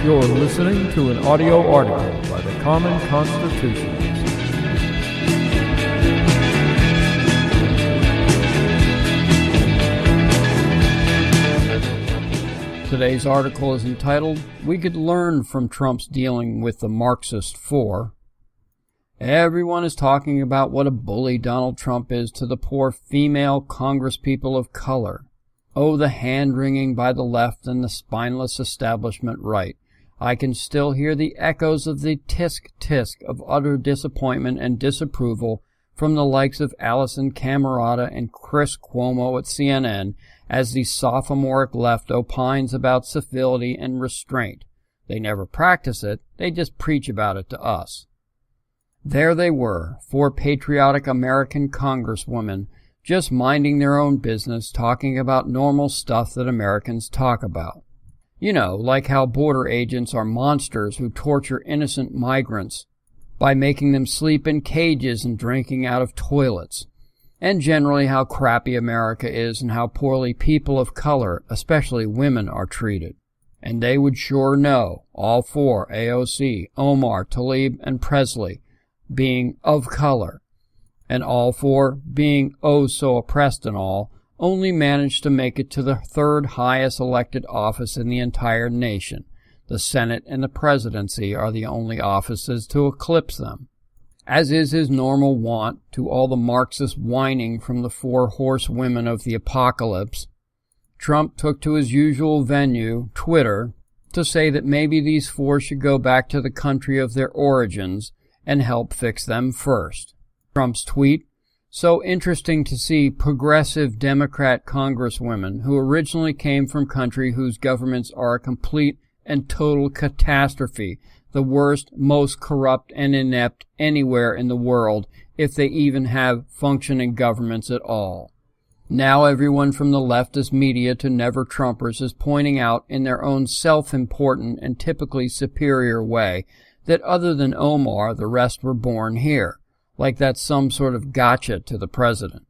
You're listening to an audio article by the Common Constitutionalist. Today's article is entitled, "We Could Learn from Trump's Dealing with the Marxist Four." Everyone is talking about what a bully Donald Trump is to the poor female congresspeople of color. Oh, the hand-wringing by the left and the spineless establishment right. I can still hear the echoes of the tisk-tisk of utter disappointment and disapproval from the likes of Alisyn, Camerota, and Chris Cuomo at CNN as the sophomoric left opines about civility and restraint. They never practice it, they just preach about it to us. There they were, four patriotic American congresswomen, just minding their own business, talking about normal stuff that Americans talk about. You know, like how border agents are monsters who torture innocent migrants by making them sleep in cages and drinking out of toilets. And generally how crappy America is and how poorly people of color, especially women, are treated. And they would sure know, all four, AOC, Omar, Tlaib, and Presley, being of color, and all four, being oh so oppressed and all, only managed to make it to the third highest elected office in the entire nation. The Senate and the presidency are the only offices to eclipse them. As is his normal wont, to all the Marxist whining from the four horsewomen of the apocalypse, Trump took to his usual venue, Twitter, to say that maybe these four should go back to the country of their origins and help fix them first. Trump's tweet, "So interesting to see progressive Democrat congresswomen who originally came from country whose governments are a complete and total catastrophe, the worst, most corrupt and inept anywhere in the world, if they even have functioning governments at all." Now everyone from the Leftist Media to never-Trumpers is pointing out in their own self-important and typically superior way that other than Omar, the rest were born here, like that's some sort of gotcha to the president.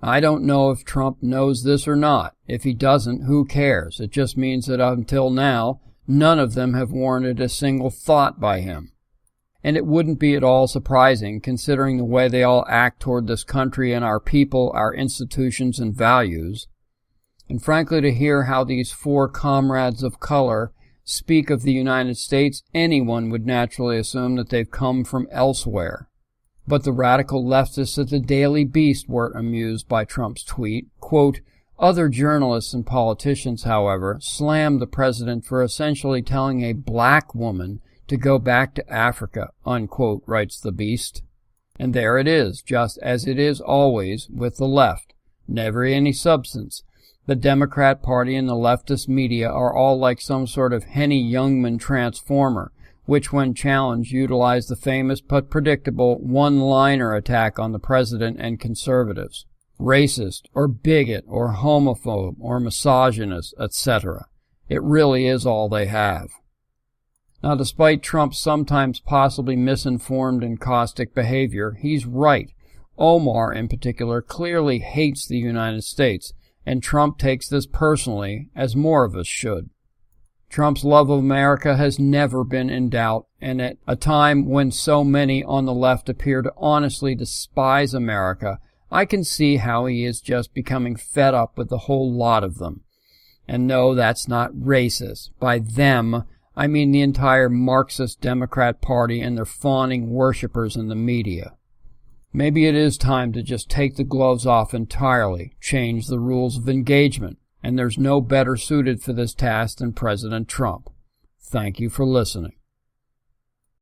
I don't know if Trump knows this or not. If he doesn't, who cares? It just means that until now, none of them have warranted a single thought by him. And it wouldn't be at all surprising, considering the way they all act toward this country and our people, our institutions and values. And frankly, to hear how these four comrades of color speak of the United States, anyone would naturally assume that they've come from elsewhere. But the radical leftists at the Daily Beast weren't amused by Trump's tweet. Quote, "Other journalists and politicians, however, slammed the president for essentially telling a black woman to go back to Africa," unquote, writes the Beast. And there it is, just as it is always with the left. Never any substance. The Democrat Party and the leftist media are all like some sort of Henny Youngman transformer, which when challenged utilize the famous but predictable one-liner attack on the president and conservatives. Racist, or bigot, or homophobe, or misogynist, etc. It really is all they have. Now, despite Trump's sometimes possibly misinformed and caustic behavior, he's right. Omar, in particular, clearly hates the United States, and Trump takes this personally, as more of us should. Trump's love of America has never been in doubt, and at a time when so many on the left appear to honestly despise America, I can see how he is just becoming fed up with the whole lot of them. And no, that's not racist. By them, I mean the entire Marxist Democrat Party and their fawning worshippers in the media. Maybe it is time to just take the gloves off entirely, change the rules of engagement, and there's no better suited for this task than President Trump. Thank you for listening.